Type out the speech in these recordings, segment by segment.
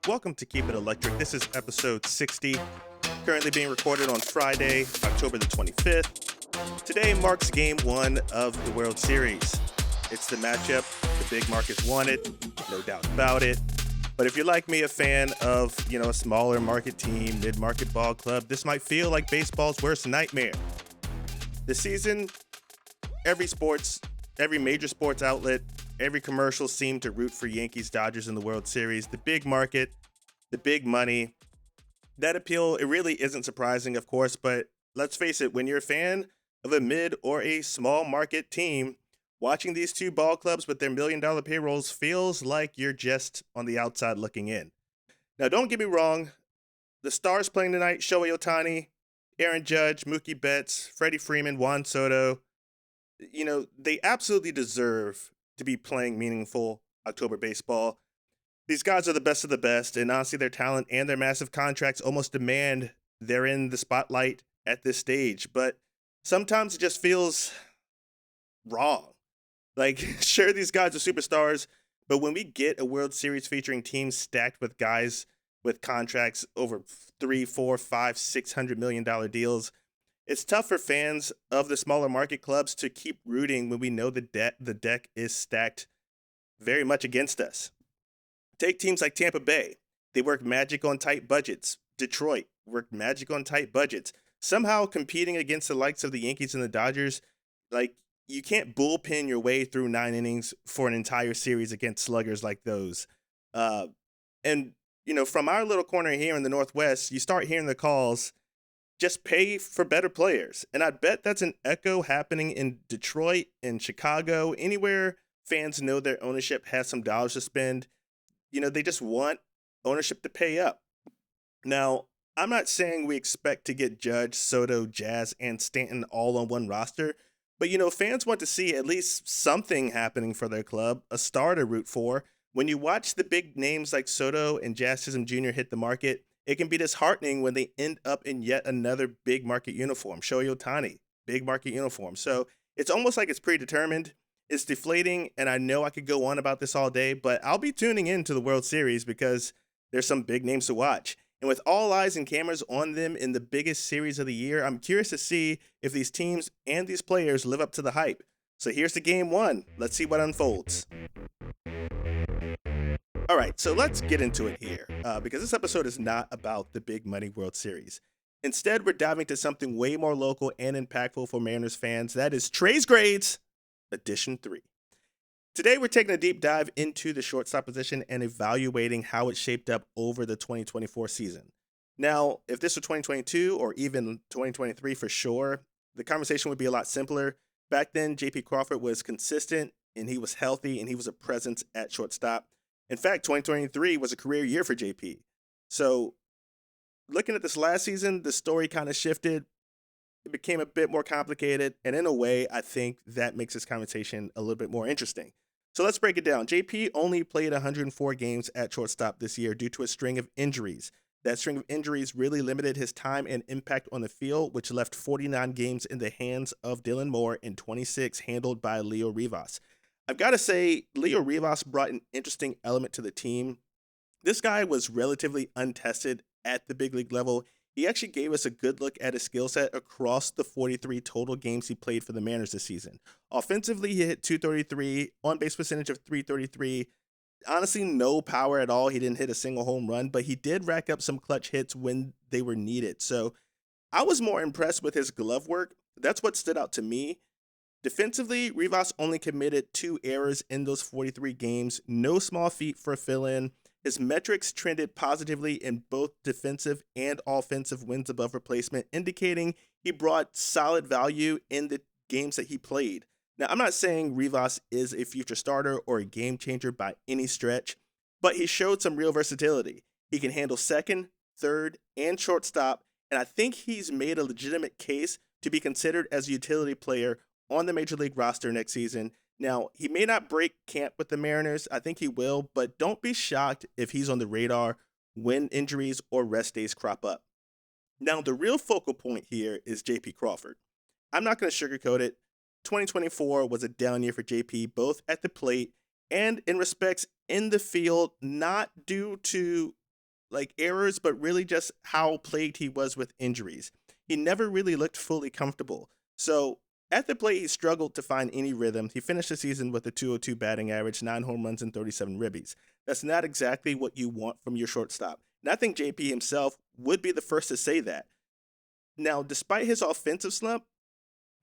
Welcome to Keep It Electric. This is episode 60, currently being recorded on Friday, October the 25th. Today marks game one of the World Series. It's the matchup the big markets wanted, no doubt about it. But if you're like me, a fan of, a smaller market team, mid-market ball club, this might feel like baseball's worst nightmare. This season, every major sports outlet, every commercial seemed to root for Yankees Dodgers in the World Series. The big market, the big money, that appeal, it really isn't surprising, of course, but let's face it, when you're a fan of a mid or a small market team, watching these two ball clubs with their $1 million payrolls feels like you're just on the outside looking in. Now, don't get me wrong, the stars playing tonight, Shohei Ohtani, Aaron Judge, Mookie Betts, Freddie Freeman, Juan Soto, they absolutely deserve to be playing meaningful October baseball. These guys are the best of the best, and honestly, their talent and their massive contracts almost demand they're in the spotlight at this stage. But sometimes it just feels wrong. Like, sure, these guys are superstars, but when we get a World Series featuring teams stacked with guys with contracts over $3, $4, $5, $600 million deals, it's tough for fans of the smaller market clubs to keep rooting when we know the deck is stacked very much against us. Take teams like Tampa Bay. They work magic on tight budgets. Detroit worked magic on tight budgets. Somehow competing against the likes of the Yankees and the Dodgers, like, you can't bullpen your way through 9 innings for an entire series against sluggers like those. And from our little corner here in the Northwest, you start hearing the calls, just pay for better players. And I bet that's an echo happening in Detroit, in Chicago, anywhere fans know their ownership has some dollars to spend. They just want ownership to pay up. Now, I'm not saying we expect to get Judge, Soto, Jazz, and Stanton all on one roster, but fans want to see at least something happening for their club, a star to root for. When you watch the big names like Soto and Jazz Chisholm Jr. hit the market, it can be disheartening when they end up in yet another big market uniform. Shohei Ohtani, big market uniform. So it's almost like it's predetermined. It's deflating, and I know I could go on about this all day, but I'll be tuning in to the World Series because there's some big names to watch. And with all eyes and cameras on them in the biggest series of the year, I'm curious to see if these teams and these players live up to the hype. So here's the game one. Let's see what unfolds. All right, so let's get into it here, because this episode is not about the big money World Series. Instead, we're diving to something way more local and impactful for Mariners fans. That is Trey's Grades, Edition 3. Today, we're taking a deep dive into the shortstop position and evaluating how it shaped up over the 2024 season. Now, if this were 2022 or even 2023 for sure, the conversation would be a lot simpler. Back then, J.P. Crawford was consistent, and he was healthy, and he was a presence at shortstop. In fact, 2023 was a career year for JP. So looking at this last season, the story kind of shifted. It became a bit more complicated. And in a way, I think that makes this conversation a little bit more interesting. So let's break it down. JP only played 104 games at shortstop this year due to a string of injuries. That string of injuries really limited his time and impact on the field, which left 49 games in the hands of Dylan Moore and 26 handled by Leo Rivas. I've got to say, Leo Rivas brought an interesting element to the team. This guy was relatively untested at the big league level. He actually gave us a good look at his skill set across the 43 total games he played for the Mariners this season. Offensively, he hit 233, on-base percentage of 333. Honestly, no power at all. He didn't hit a single home run, but he did rack up some clutch hits when they were needed. So I was more impressed with his glove work. That's what stood out to me. Defensively, Rivas only committed 2 errors in those 43 games. No small feat for a fill-in. His metrics trended positively in both defensive and offensive wins above replacement, indicating he brought solid value in the games that he played. Now, I'm not saying Rivas is a future starter or a game changer by any stretch, but he showed some real versatility. He can handle second, third, and shortstop, and I think he's made a legitimate case to be considered as a utility player on the Major League roster next season. Now, he may not break camp with the Mariners. I think he will, but don't be shocked if he's on the radar when injuries or rest days crop up. Now, the real focal point here is J.P. Crawford. I'm not going to sugarcoat it. 2024 was a down year for JP, both at the plate and in respects in the field, not due to like errors, but really just how plagued he was with injuries. He never really looked fully comfortable. So at the plate, he struggled to find any rhythm. He finished the season with a 202 batting average, 9 home runs, and 37 ribbies. That's not exactly what you want from your shortstop. And I think JP himself would be the first to say that. Now, despite his offensive slump,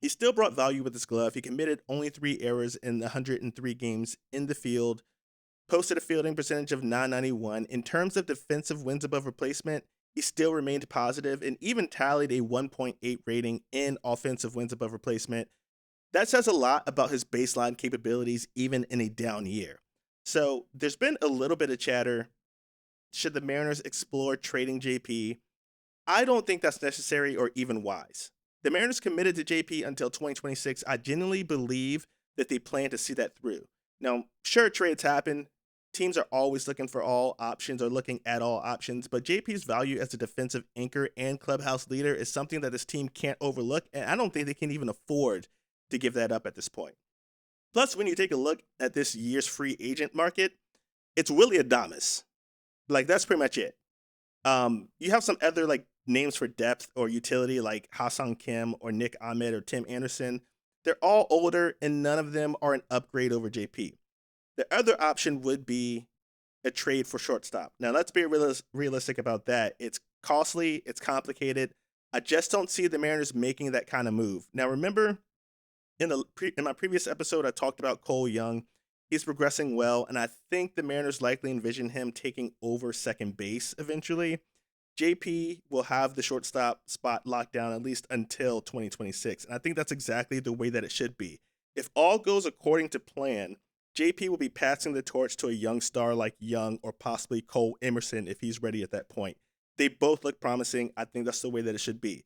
he still brought value with his glove. He committed only 3 errors in 103 games in the field, posted a fielding percentage of 991. In terms of defensive wins above replacement, he still remained positive and even tallied a 1.8 rating in offensive wins above replacement. That says a lot about his baseline capabilities, even in a down year. So there's been a little bit of chatter. Should the Mariners explore trading JP? I don't think that's necessary or even wise. The Mariners committed to JP until 2026. I genuinely believe that they plan to see that through. Now, sure, trades happen. Teams are always looking for all options or looking at all options, but JP's value as a defensive anchor and clubhouse leader is something that this team can't overlook, and I don't think they can even afford to give that up at this point. Plus, when you take a look at this year's free agent market, it's Willy Adames. Like, that's pretty much it. You have some other like names for depth or utility like Hassan Kim or Nick Ahmed or Tim Anderson. They're all older and none of them are an upgrade over JP. The other option would be a trade for shortstop. Now let's be realistic about that. It's costly, it's complicated. I just don't see the Mariners making that kind of move. Now remember, in my previous episode, I talked about Cole Young. He's progressing well, and I think the Mariners likely envision him taking over second base eventually. JP will have the shortstop spot locked down at least until 2026, and I think that's exactly the way that it should be. If all goes according to plan, JP will be passing the torch to a young star like Young or possibly Cole Emerson if he's ready at that point. They both look promising. I think that's the way that it should be.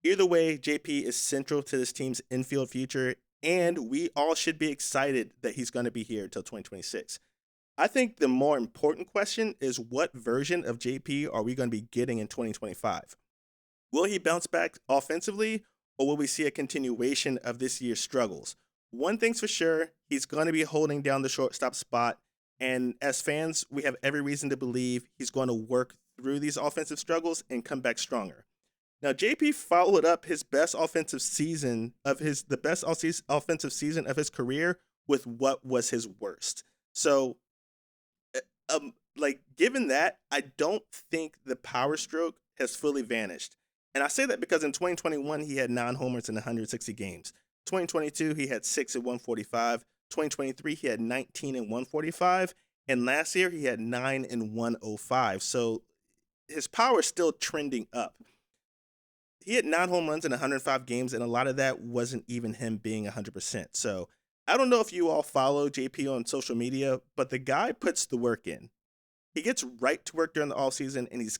Either way, JP is central to this team's infield future, and we all should be excited that he's going to be here until 2026. I think the more important question is what version of JP are we going to be getting in 2025? Will he bounce back offensively, or will we see a continuation of this year's struggles? One thing's for sure, he's going to be holding down the shortstop spot, and as fans, we have every reason to believe he's going to work through these offensive struggles and come back stronger. Now, JP followed up his best offensive season of the best offensive season of his career with what was his worst. So, given that, I don't think the power stroke has fully vanished. And I say that because in 2021 he had 9 homers in 160 games. 2022 he had 6 in 145. 2023 he had 19 in 145, and last year he had 9 in 105. So his power is still trending up. He had 9 home runs in 105 games, and a lot of that wasn't even him being 100%. So I don't know if you all follow JP on social media, but the guy puts the work in. He gets right to work during the offseason, and he's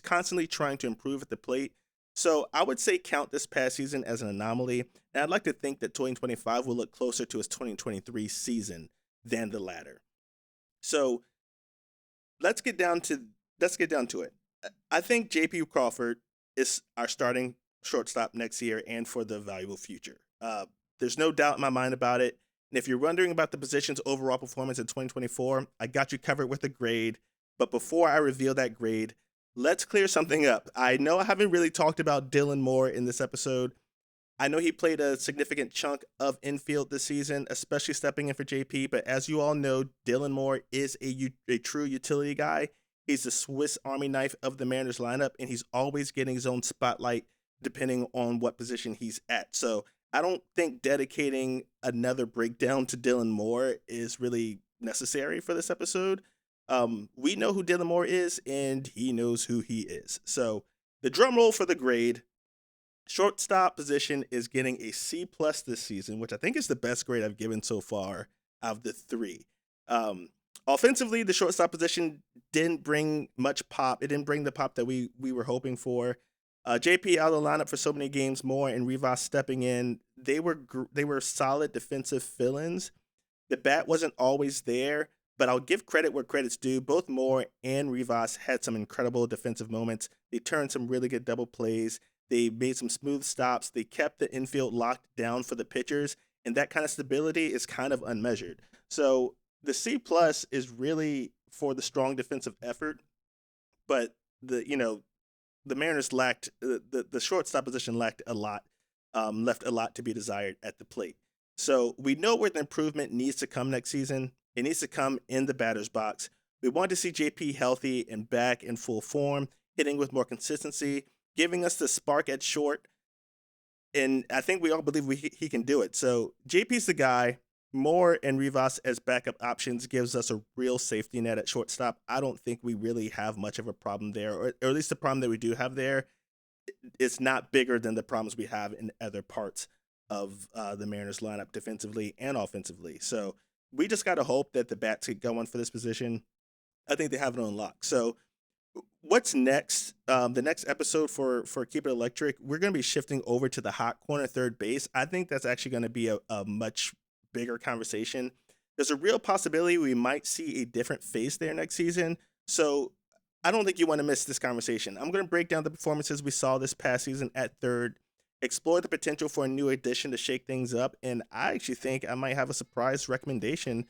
constantly trying to improve at the plate. So I would say count this past season as an anomaly, and I'd like to think that 2025 will look closer to his 2023 season than the latter. So let's get down to it. I think JP Crawford is our starting shortstop next year and for the valuable future. There's no doubt in my mind about it. And if you're wondering about the position's overall performance in 2024, I got you covered with a grade. But before I reveal that grade, let's clear something up. I know I haven't really talked about Dylan Moore in this episode. I know he played a significant chunk of infield this season, especially stepping in for JP. But as you all know, Dylan Moore is a true utility guy. He's the Swiss Army knife of the Mariners lineup, and he's always getting his own spotlight depending on what position he's at. So I don't think dedicating another breakdown to Dylan Moore is really necessary for this episode. We know who Dylan Moore is, and he knows who he is. So the drum roll for the grade. Shortstop position is getting a C+ this season, which I think is the best grade I've given so far out of the three. Offensively, the shortstop position didn't bring much pop. It didn't bring the pop that we were hoping for. JP out of the lineup for so many games more, and Rivas stepping in. They were solid defensive fill-ins. The bat wasn't always there, but I'll give credit where credit's due. Both Moore and Rivas had some incredible defensive moments. They turned some really good double plays. They made some smooth stops. They kept the infield locked down for the pitchers, and that kind of stability is kind of unmeasured. So the C+ is really for the strong defensive effort. but the Mariners lacked the shortstop position lacked a lot, left a lot to be desired at the plate. So we know where the improvement needs to come next season. It needs to come in the batter's box. We want to see JP healthy and back in full form, hitting with more consistency, giving us the spark at short. And I think we all believe he can do it. So JP's the guy. Moore and Rivas as backup options gives us a real safety net at shortstop. I don't think we really have much of a problem there, or at least the problem that we do have there is not bigger than the problems we have in other parts of the Mariners lineup defensively and offensively. So we just got to hope that the bats get going for this position. I think they have it on lock. So what's next? The next episode for Keep It Electric, we're going to be shifting over to the hot corner third base. I think that's actually going to be a much bigger conversation. There's a real possibility we might see a different face there next season. So I don't think you want to miss this conversation. I'm going to break down the performances we saw this past season at third, explore the potential for a new addition to shake things up, and I actually think I might have a surprise recommendation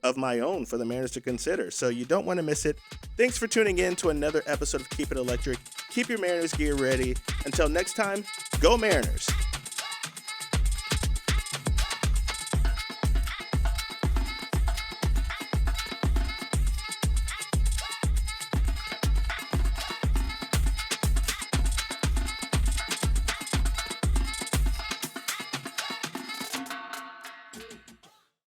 of my own for the Mariners to consider. So you don't want to miss it. Thanks for tuning in to another episode of Keep It Electric. Keep your Mariners gear ready. Until next time, go Mariners.